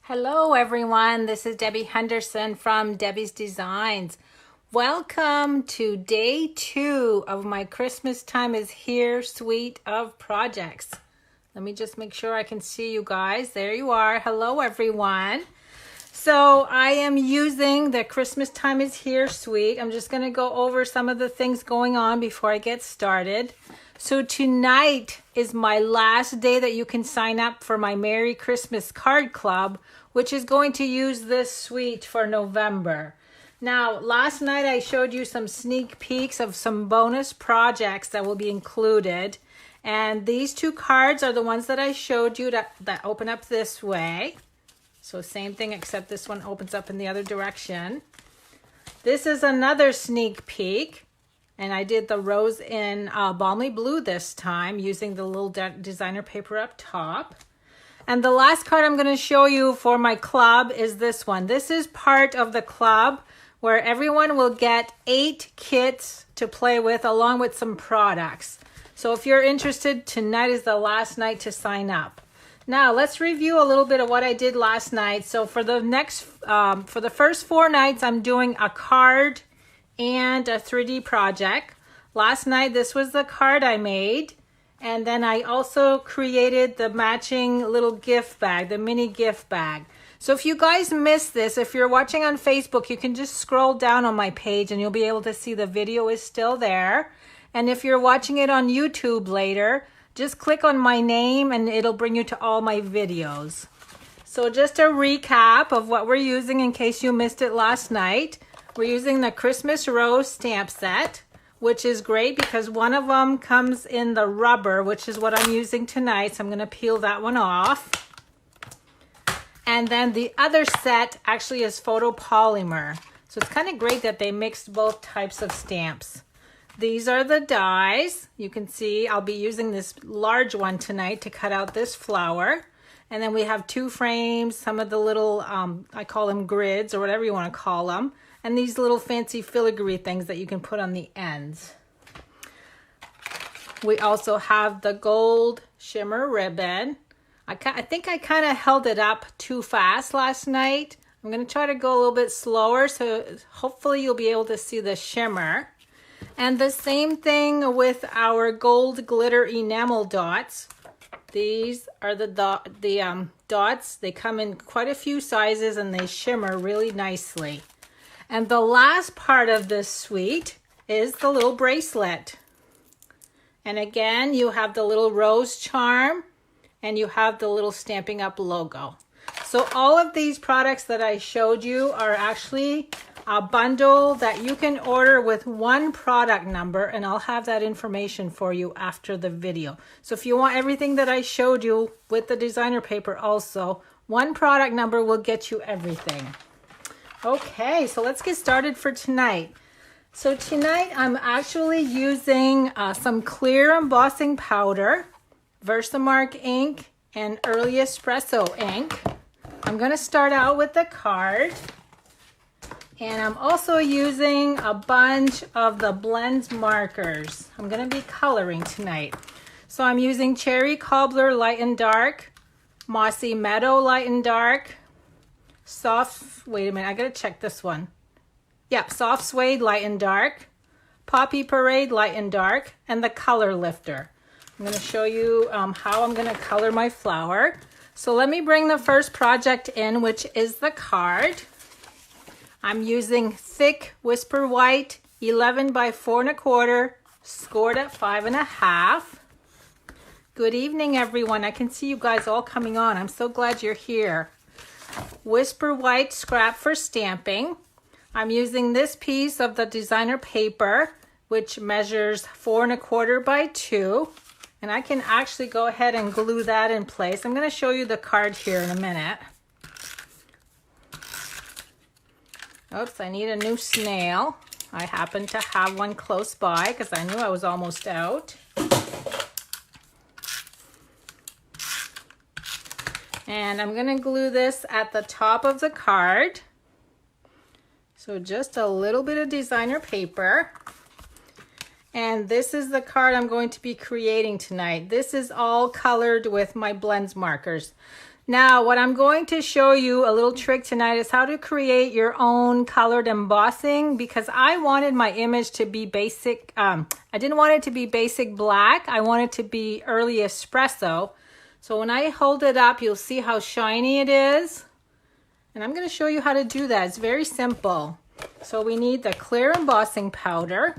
Hello everyone, this is Debbie Henderson from Debbie's Designs. Welcome to day 2 of my Christmastime Is Here suite of projects. Let me just make sure I can see you guys. There you are. Hello everyone. So I am using the Christmastime Is Here suite. I'm just going to go over some of the things going on before I get started. So tonight is my last day that you can sign up for my Merry Christmas Card Club, which is going to use this suite for November. Now, last night I showed you some sneak peeks of some bonus projects that will be included. And these 2 cards are the ones that I showed you that open up this way. So same thing, except this one opens up in the other direction. This is another sneak peek. And I did the rose in balmy blue this time using the little designer paper up top. And the last card I'm going to show you for my club is this one. This is part of the club where everyone will get 8 kits to play with along with some products. So if you're interested, tonight is the last night to sign up. Now let's review a little bit of what I did last night. So for the first 4 nights, I'm doing a card and a 3D project. Last night, this was the card I made. And then I also created the matching little gift bag, the mini gift bag. So if you guys missed this, if you're watching on Facebook, you can just scroll down on my page and you'll be able to see the video is still there. And if you're watching it on YouTube later, just click on my name and it'll bring you to all my videos. So just a recap of what we're using in case you missed it last night. We're using the Christmas Rose stamp set, which is great because one of them comes in the rubber, which is what I'm using tonight. So I'm going to peel that one off. And then the other set actually is photopolymer. So it's kind of great that they mixed both types of stamps. These are the dies. You can see I'll be using this large one tonight to cut out this flower. And then we have 2 frames, some of the little, I call them grids or whatever you want to call them. And these little fancy filigree things that you can put on the ends. We also have the gold shimmer ribbon. I think I kind of held it up too fast last night. I'm going to try to go a little bit slower so hopefully you'll be able to see the shimmer. And the same thing with our gold glitter enamel dots. These are the dots. They come in quite a few sizes and they shimmer really nicely. And the last part of this suite is the little bracelet. And again, you have the little rose charm and you have the little Stampin' Up logo. So all of these products that I showed you are actually a bundle that you can order with 1 product number, and I'll have that information for you after the video. So if you want everything that I showed you with the designer paper also, 1 product number will get you everything. Okay, so let's get started for tonight. So tonight I'm actually using some clear embossing powder, Versamark ink, and Early Espresso ink. I'm going to start out with the card. And I'm also using a bunch of the blend markers. I'm going to be coloring tonight. So I'm using Cherry Cobbler Light and Dark, Mossy Meadow Light and Dark, wait a minute, I gotta check this one. Yep, Soft Suede Light and Dark, Poppy Parade Light and Dark, and the Color Lifter. I'm gonna show you how I'm gonna color my flower. So let me bring the first project in, which is the card. I'm using thick Whisper White 11 by 4 1/4, scored at 5 1/2. Good evening, everyone. I can see you guys all coming on. I'm so glad you're here. Whisper White scrap for stamping. I'm using this piece of the designer paper, which measures 4 1/4 by 2. And I can actually go ahead and glue that in place. I'm going to show you the card here in a minute. Oops, I need a new snail. I happen to have one close by because I knew I was almost out. And I'm going to glue this at the top of the card. So just a little bit of designer paper. And this is the card I'm going to be creating tonight. This is all colored with my blends markers. Now, what I'm going to show you a little trick tonight is how to create your own colored embossing, because I wanted my image to be basic. I didn't want it to be basic black. I want it to be early espresso. So when I hold it up, you'll see how shiny it is. And I'm going to show you how to do that. It's very simple. So we need the clear embossing powder.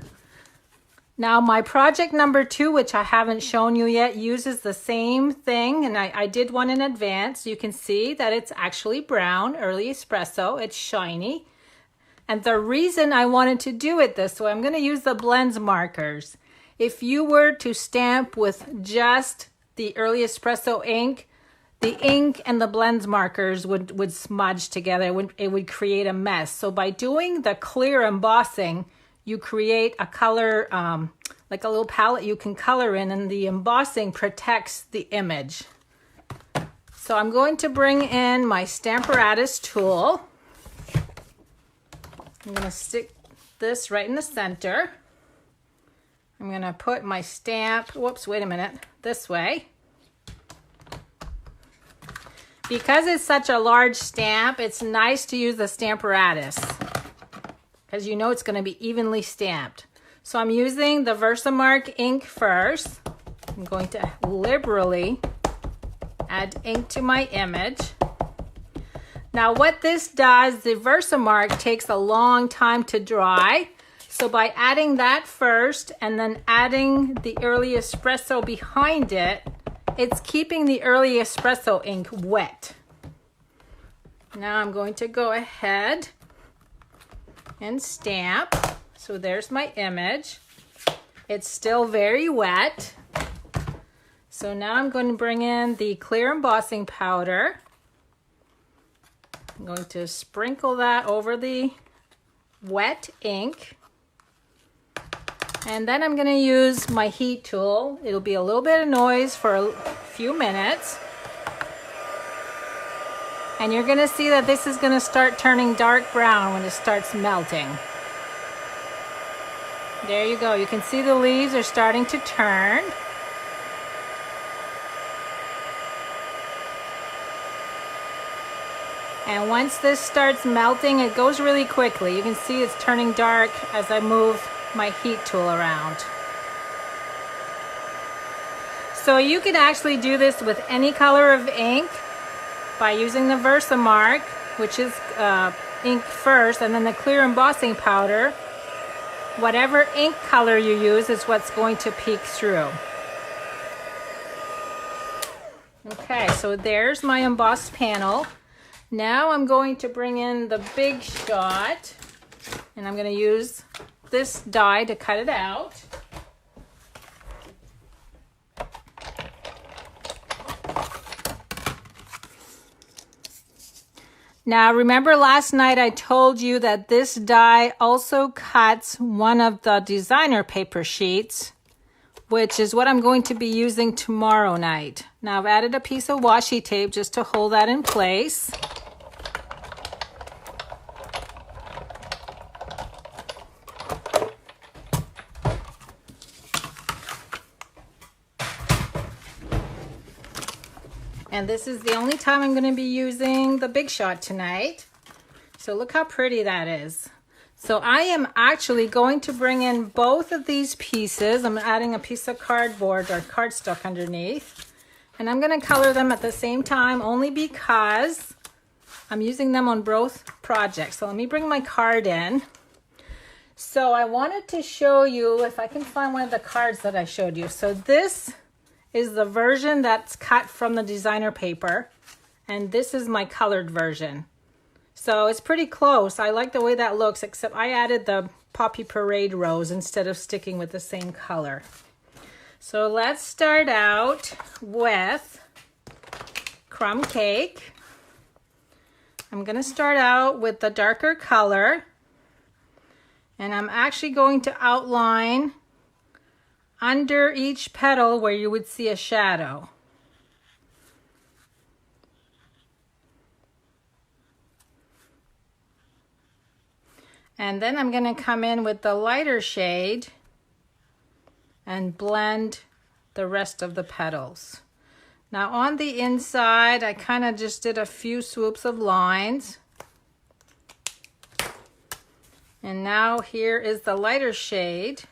Now my project number 2, which I haven't shown you yet, uses the same thing, and I did one in advance. You can see that it's actually brown, early espresso. It's shiny. And the reason I wanted to do it this way, I'm going to use the blends markers. If you were to stamp with just the early espresso ink, the ink and the blends markers would smudge together. It would create a mess. So by doing the clear embossing, you create a color, like a little palette you can color in, and the embossing protects the image. So I'm going to bring in my Stamparatus tool. I'm going to stick this right in the center. I'm going to put my stamp, whoops, wait a minute, this way. Because it's such a large stamp, it's nice to use the Stamparatus, because you know it's going to be evenly stamped. So I'm using the Versamark ink first. I'm going to liberally add ink to my image. Now what this does, the Versamark takes a long time to dry. So by adding that first and then adding the early espresso behind it, it's keeping the early espresso ink wet. Now I'm going to go ahead and stamp. So there's my image. It's still very wet. So now I'm going to bring in the clear embossing powder. I'm going to sprinkle that over the wet ink. And then I'm going to use my heat tool. It'll be a little bit of noise for a few minutes. And you're going to see that this is going to start turning dark brown when it starts melting. There you go. You can see the leaves are starting to turn. And once this starts melting, it goes really quickly. You can see it's turning dark as I move my heat tool around. So you can actually do this with any color of ink by using the Versamark, which is ink first, and then the clear embossing powder. Whatever ink color you use is what's going to peek through. Okay, so there's my embossed panel. Now I'm going to bring in the Big Shot, and I'm going to use this die to cut it out. Now remember last night I told you that this die also cuts one of the designer paper sheets, which is what I'm going to be using tomorrow night. Now I've added a piece of washi tape just to hold that in place. And this is the only time I'm going to be using the Big Shot tonight. So look how pretty that is. So I am actually going to bring in both of these pieces. I'm adding a piece of cardboard or cardstock underneath. And I'm going to color them at the same time only because I'm using them on both projects. So let me bring my card in. So I wanted to show you, if I can find one of the cards that I showed you. So this is the version that's cut from the designer paper, and this is my colored version. So it's pretty close. I like the way that looks, except I added the Poppy Parade rose instead of sticking with the same color. So let's start out with Crumb Cake. I'm going to start out with the darker color, and I'm actually going to outline under each petal where you would see a shadow. And then I'm going to come in with the lighter shade and blend the rest of the petals. Now on the inside, I kind of just did a few swoops of lines. And now here is the lighter shade.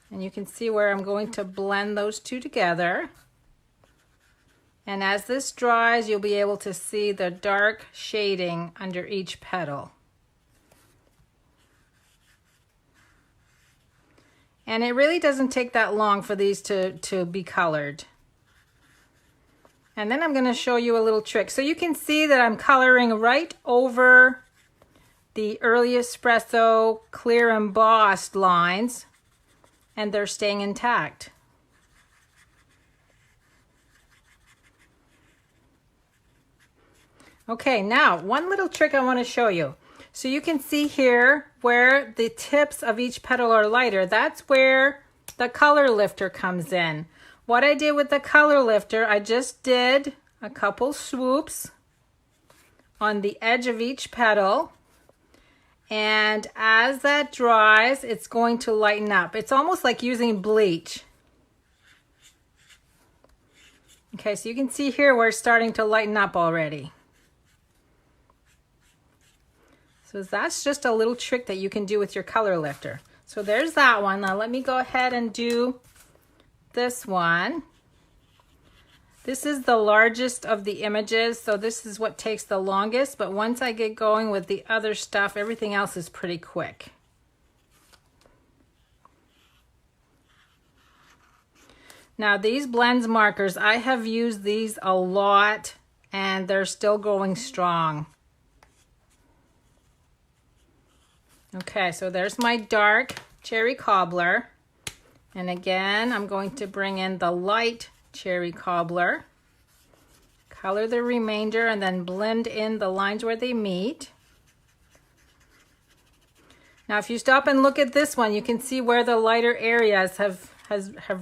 And you can see where I'm going to blend those two together. And as this dries, you'll be able to see the dark shading under each petal. And it really doesn't take that long for these to be colored. And then I'm going to show you a little trick. So you can see that I'm coloring right over the early espresso clear embossed lines, and they're staying intact. Okay, now one little trick I want to show you. So you can see here where the tips of each petal are lighter. That's where the color lifter comes in. What I did with the color lifter, I just did a couple swoops on the edge of each petal. And as that dries, it's going to lighten up. It's almost like using bleach. Okay, so you can see here where it's starting to lighten up already. So that's just a little trick that you can do with your color lifter. So there's that one. Now let me go ahead and do this one. This is the largest of the images, so this is what takes the longest, but once I get going with the other stuff, everything else is pretty quick. Now these blends markers, I have used these a lot and they're still going strong. Okay, so there's my dark cherry cobbler. And again, I'm going to bring in the light cherry cobbler, color the remainder, and then blend in the lines where they meet. Now, if you stop and look at this one, you can see where the lighter areas have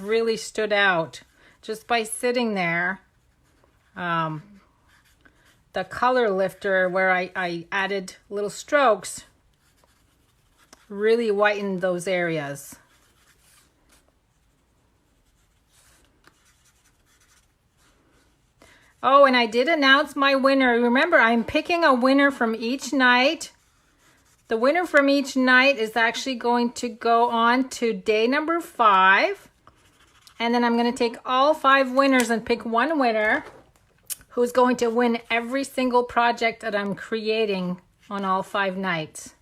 really stood out just by sitting there. The color lifter, where I added little strokes, really whitened those areas. Oh, and I did announce my winner. Remember, I'm picking a winner from each night. The winner from each night is actually going to go on to day number 5. And then I'm going to take all 5 winners and pick one winner who's going to win every single project that I'm creating on all 5 nights.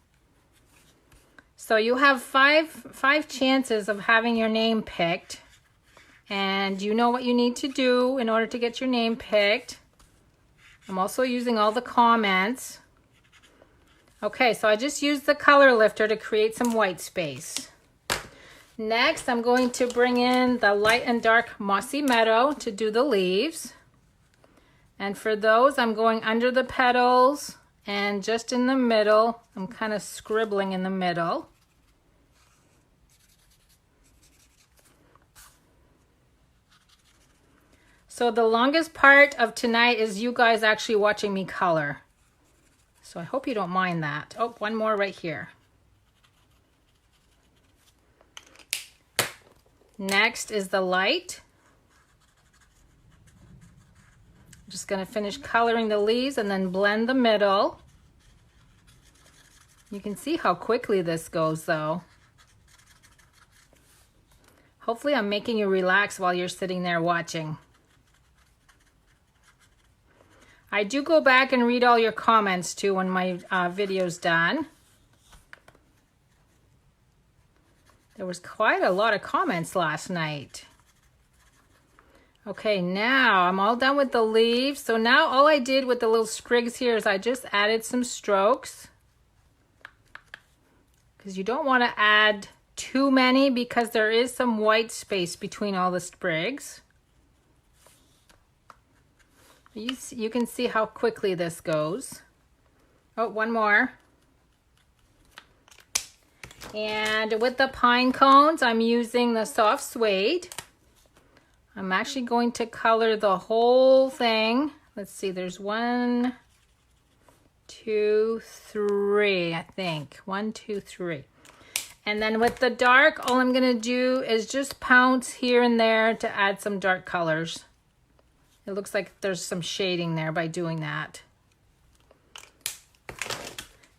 So you have five chances of having your name picked. And you know what you need to do in order to get your name picked. I'm also using all the comments. Okay, so I just used the color lifter to create some white space. Next, I'm going to bring in the light and dark mossy meadow to do the leaves. And for those, I'm going under the petals and just in the middle. I'm kind of scribbling in the middle. So the longest part of tonight is you guys actually watching me color. So I hope you don't mind that. Oh, one more right here. Next is the light. I'm just going to finish coloring the leaves and then blend the middle. You can see how quickly this goes though. Hopefully I'm making you relax while you're sitting there watching. I do go back and read all your comments too when my video's done. There was quite a lot of comments last night. Okay, now I'm all done with the leaves. So now all I did with the little sprigs here is I just added some strokes. Because you don't want to add too many because there is some white space between all the sprigs. You can see how quickly this goes. Oh, one more. And with the pine cones, I'm using the soft suede. I'm actually going to color the whole thing. Let's see, there's 1, 2, 3, I think. 1, 2, 3. And then with the dark, all I'm gonna do is just pounce here and there to add some dark colors. It looks like there's some shading there by doing that.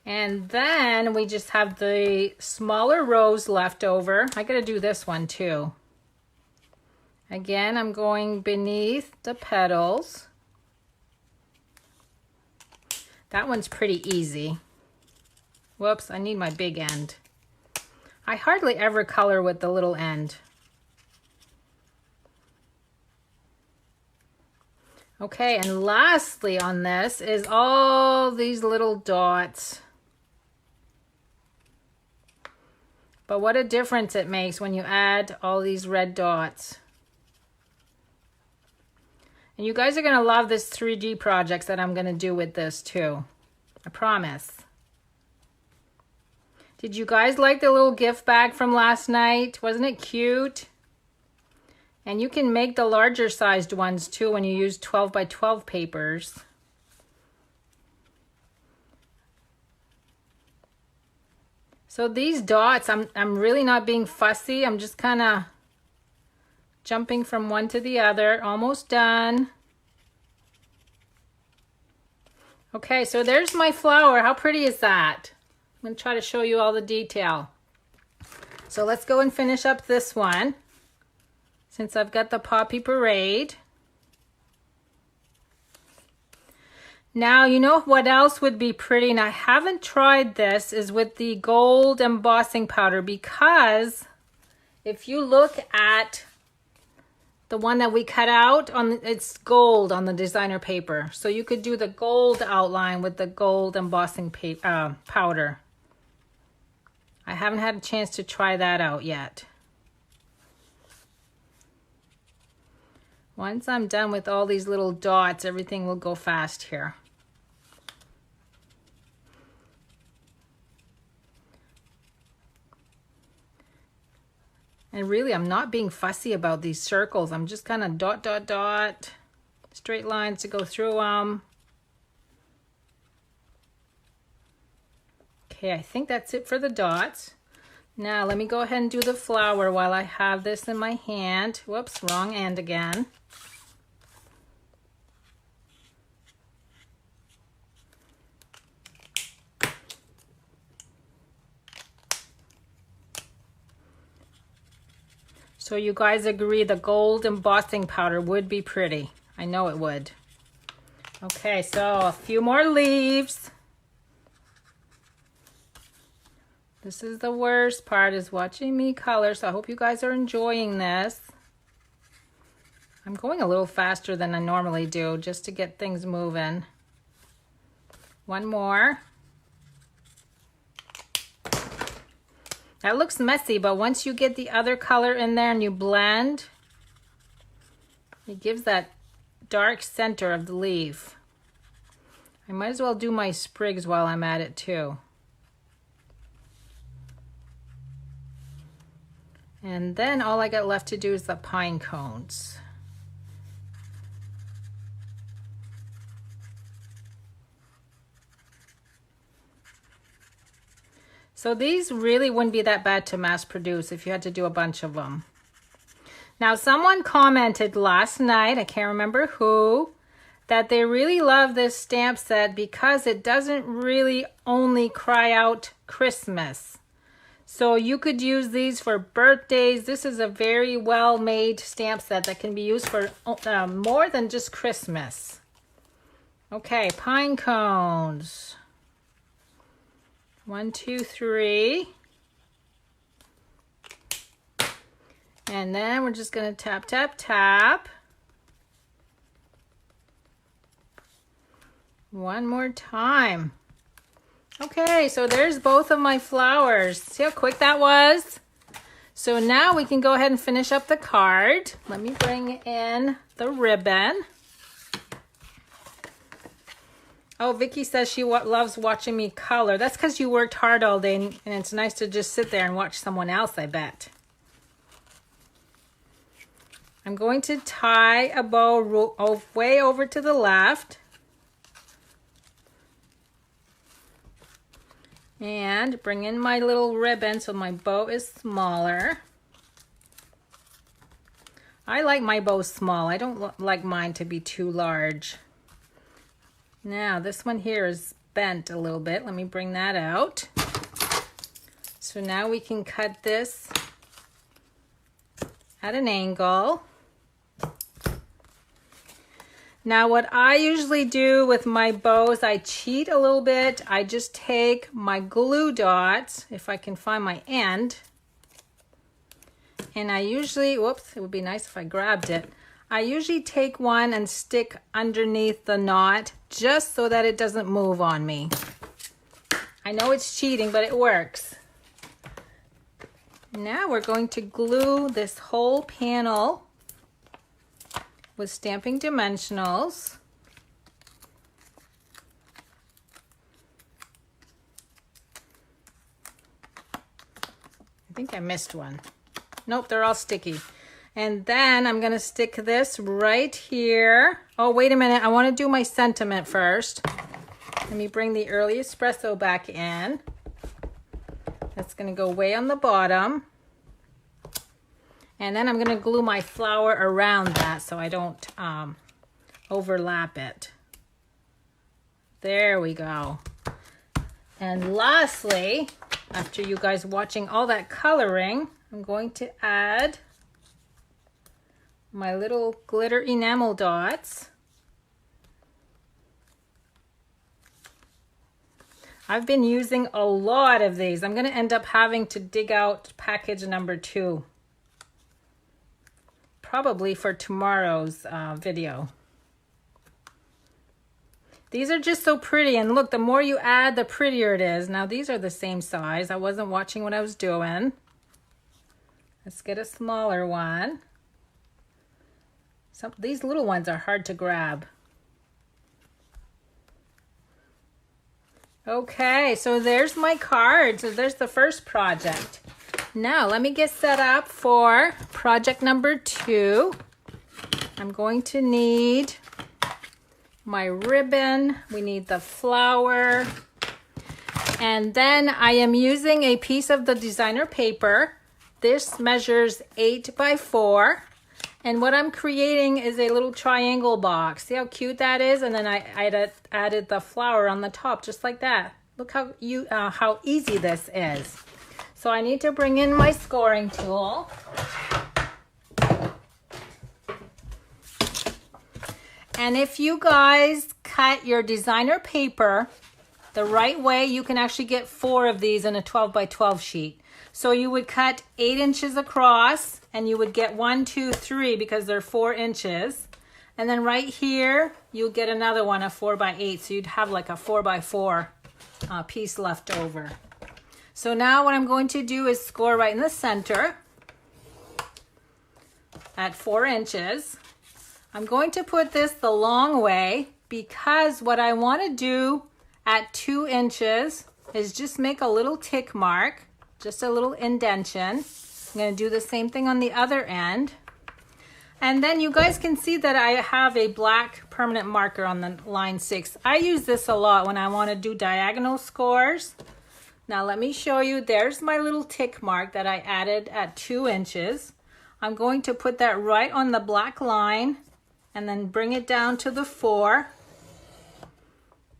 And then we just have the smaller rose left over. I gotta do this one too. Again, I'm going beneath the petals. That one's pretty easy. Whoops, I need my big end. I hardly ever color with the little end. Okay, and lastly on this is all these little dots. But what a difference it makes when you add all these red dots. And you guys are gonna love this 3D projects that I'm gonna do with this too. I promise. Did you guys like the little gift bag from last night? Wasn't it cute? And you can make the larger sized ones too when you use 12 by 12 papers. So these dots, I'm really not being fussy. I'm just kind of jumping from one to the other. Almost done. Okay, so there's my flower. How pretty is that? I'm going to try to show you all the detail. So let's go and finish up this one. Since I've got the Poppy Parade. Now, you know what else would be pretty, and I haven't tried this, is with the gold embossing powder, because if you look at the one that we cut out, it's gold on the designer paper. So you could do the gold outline with the gold embossing powder. I haven't had a chance to try that out yet. Once I'm done with all these little dots, everything will go fast here. And really, I'm not being fussy about these circles. I'm just kind of dot, dot, dot, straight lines to go through them. Okay, I think that's it for the dots. Now, let me go ahead and do the flower while I have this in my hand. Whoops, wrong end again. So you guys agree the gold embossing powder would be pretty. I know it would. Okay, so a few more leaves. This is the worst part, is watching me color, so I hope you guys are enjoying this. I'm going a little faster than I normally do just to get things moving. One more. That looks messy, but once you get the other color in there and you blend, it gives that dark center of the leaf. I might as well do my sprigs while I'm at it too. And then all I got left to do is the pine cones. So these really wouldn't be that bad to mass produce if you had to do a bunch of them. Now, someone commented last night, I can't remember who, that they really love this stamp set because it doesn't really only cry out Christmas. So you could use these for birthdays. This is a very well-made stamp set that can be used for more than just Christmas. Okay, pine cones. 1, 2, 3. And then we're just going to tap, tap, tap. One more time. Okay, so there's both of my flowers. See how quick that was? So now we can go ahead and finish up the card. Let me bring in the ribbon. Oh, Vicky says she loves watching me color. That's because you worked hard all day, and it's nice to just sit there and watch someone else, I bet. I'm going to tie a bow way over to the left. And bring in my little ribbon so my bow is smaller. I like my bow small. I don't like mine to be too large. Now this one here is bent a little bit. Let me bring that out. So now we can cut this at an angle. Now what I usually do with my bows, I cheat a little bit. I just take my glue dots, if I can find my end, and I usually, whoops, it would be nice if I grabbed it. I usually take one and stick underneath the knot just so that it doesn't move on me. I know it's cheating, but it works. Now we're going to glue this whole panel with Stamping Dimensionals. I think I missed one. Nope, they're all sticky. And then I'm gonna stick this right here. Oh, wait a minute, I wanna do my sentiment first. Let me bring the early espresso back in. That's gonna go way on the bottom. And then I'm gonna glue my flower around that so I don't overlap it. There we go. And lastly, after you guys watching all that coloring, I'm going to add my little glitter enamel dots. I've been using a lot of these. I'm gonna end up having to dig out package number 2. Probably for tomorrow's video. These are just so pretty, and look, the more you add, the prettier it is. Now these are the same size. I wasn't watching what I was doing. Let's get a smaller one. These little ones are hard to grab. Okay, so there's my card. So there's the first project. Now let me get set up for project number 2. I'm going to need my ribbon. We need the flower. And then I am using a piece of the designer paper. This measures 8 by 4. And what I'm creating is a little triangle box. See how cute that is? And then I added the flower on the top, just like that. Look how easy this is. So I need to bring in my scoring tool. And if you guys cut your designer paper the right way, you can actually get 4 of these in a 12 by 12 sheet. So you would cut 8 inches across and you would get 1, 2, 3 because they're 4 inches. And then right here, you'll get another one, a 4 by 8. So you'd have like a 4 by 4 piece left over. So now what I'm going to do is score right in the center at 4 inches. I'm going to put this the long way because what I want to do at 2 inches is just make a little tick mark, just a little indentation. I'm going to do the same thing on the other end. And then you guys can see that I have a black permanent marker on the line 6. I use this a lot when I want to do diagonal scores. Now let me show you. There's my little tick mark that I added at 2 inches. I'm going to put that right on the black line and then bring it down to the 4,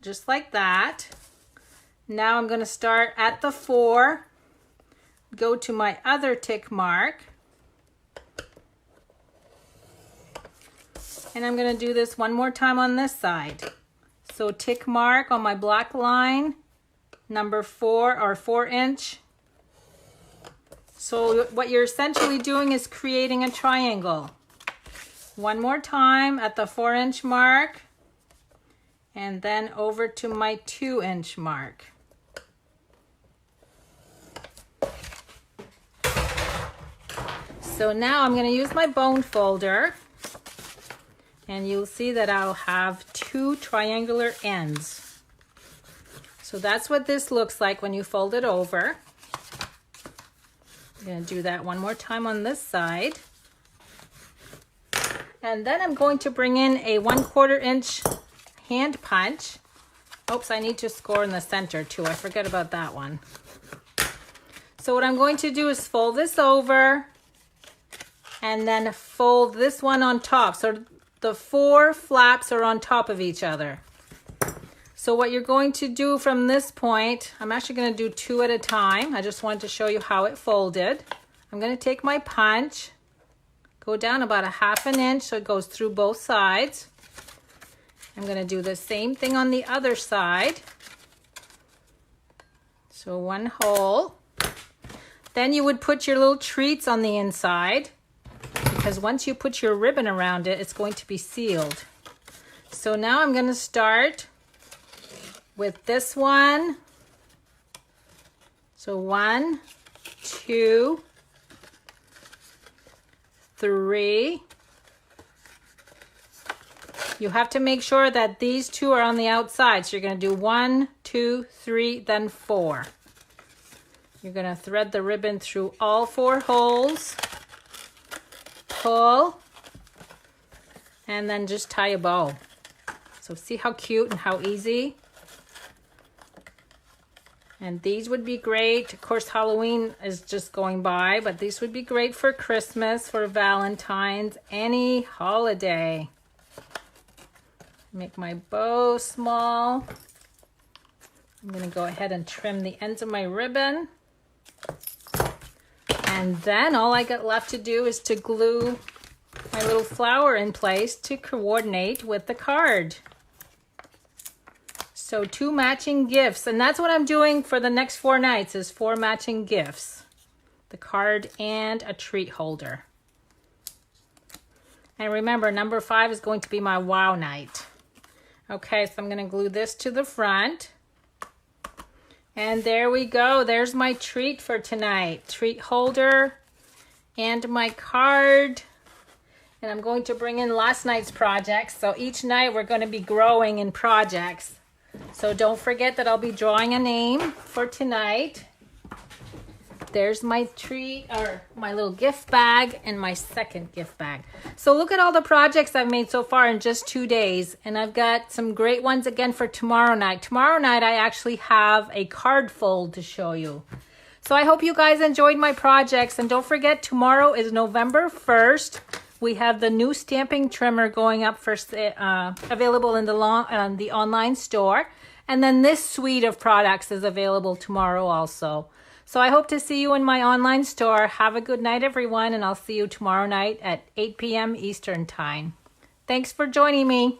just like that. Now I'm going to start at the 4, go to my other tick mark, and I'm going to do this one more time on this side. So tick mark on my black line, number 4 or 4 inch. So what you're essentially doing is creating a triangle. One more time at the 4 inch mark, and then over to my 2 inch mark. So now I'm going to use my bone folder, and you'll see that I'll have 2 triangular ends. So that's what this looks like when you fold it over. I'm going to do that one more time on this side. And then I'm going to bring in a 1/4 inch hand punch, Oops, I need to score in the center too. I forget about that one. So what I'm going to do is fold this over and then fold this one on top. So the 4 flaps are on top of each other. So what you're going to do from this point, I'm actually going to do 2 at a time. I just wanted to show you how it folded. I'm going to take my punch, go down about 1/2 inch so it goes through both sides. I'm going to do the same thing on the other side. So 1 hole. Then you would put your little treats on the inside, because once you put your ribbon around it, it's going to be sealed. So now I'm going to start with this one. So 1, 2, 3. You have to make sure that these 2 are on the outside. So you're going to do 1, 2, 3, then 4. You're going to thread the ribbon through all 4 holes, pull, and then just tie a bow. So see how cute and how easy? And these would be great. Of course, Halloween is just going by, but these would be great for Christmas, for Valentine's, any holiday. Make my bow small. I'm going to go ahead and trim the ends of my ribbon. And then all I got left to do is to glue my little flower in place to coordinate with the card. So 2 matching gifts, and that's what I'm doing for the next 4 nights is 4 matching gifts. The card and a treat holder. And remember, number 5 is going to be my wow night. Okay, so I'm going to glue this to the front. And there we go. There's my treat for tonight. Treat holder and my card. And I'm going to bring in last night's projects. So each night we're going to be growing in projects. So don't forget that I'll be drawing a name for tonight. There's my treat, or my little gift bag, and my second gift bag. So look at all the projects I've made so far in just 2 days. And I've got some great ones again for tomorrow night. Tomorrow night I actually have a card fold to show you. So I hope you guys enjoyed my projects. And don't forget, tomorrow is November 1st. We have the new stamping trimmer going up for available in the online store. And then this suite of products is available tomorrow also. So I hope to see you in my online store. Have a good night, everyone, and I'll see you tomorrow night at 8 p.m. Eastern Time. Thanks for joining me.